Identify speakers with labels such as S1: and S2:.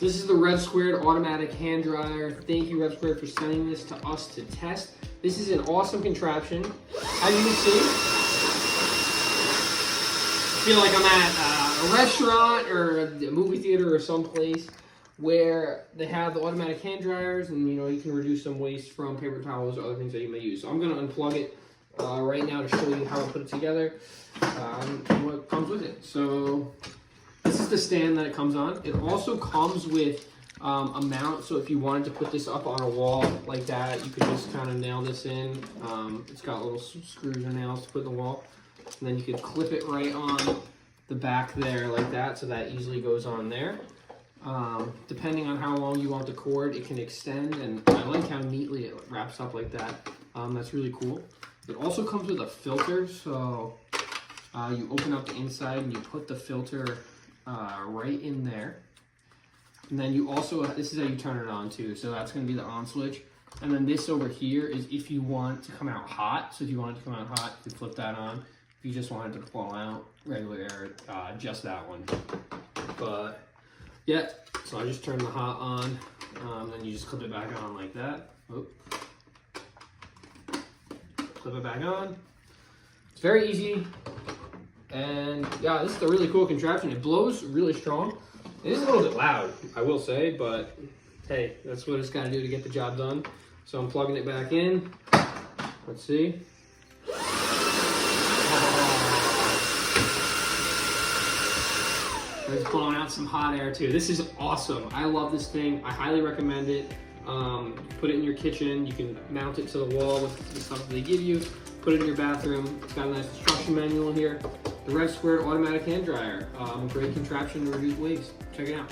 S1: So this is the RevSquared automatic hand dryer. Thank you, RevSquared, for sending this to us to test. This is an awesome contraption. As you can see, I feel like I'm at a restaurant or a movie theater or someplace where they have the automatic hand dryers, and you can reduce some waste from paper towels or other things that you may use. So I'm going to unplug it right now to show you how I put it together and what comes with it. So this is the stand that it comes on. It also comes with a mount, so if you wanted to put this up on a wall like that, you could just kind of nail this in. It's got little screws and nails to put in the wall, and then you could clip it right on the back there like that, so that easily goes on there. Depending on how long you want the cord, it can extend, and I like how neatly it wraps up like that. That's really cool. It also comes with a filter, so you open up the inside and you put the filter right in there. And then you also, this is how you turn it on too, so that's going to be the on switch. And then this over here is if you want it to come out hot. So if you want it to come out hot, you can flip that on. If you just want it to fall out, regular air, just that one. But yeah, so I just turn the hot on, then you just clip it back on like that. Oh. Clip it back on. It's very easy, and yeah, this is a really cool contraption. It blows really strong. It is a little bit loud, I will say, but hey, that's what it's got to do to get the job done. So I'm plugging it back in. Let's see. It's blowing out some hot air too. This is awesome. I love this thing. I highly recommend it. Put it in your kitchen. You can mount it to the wall with the stuff that they give you. Put it in your bathroom. It's got a nice instruction manual in here. The RevSquared automatic hand dryer. Great contraption to reduce waste. Check it out.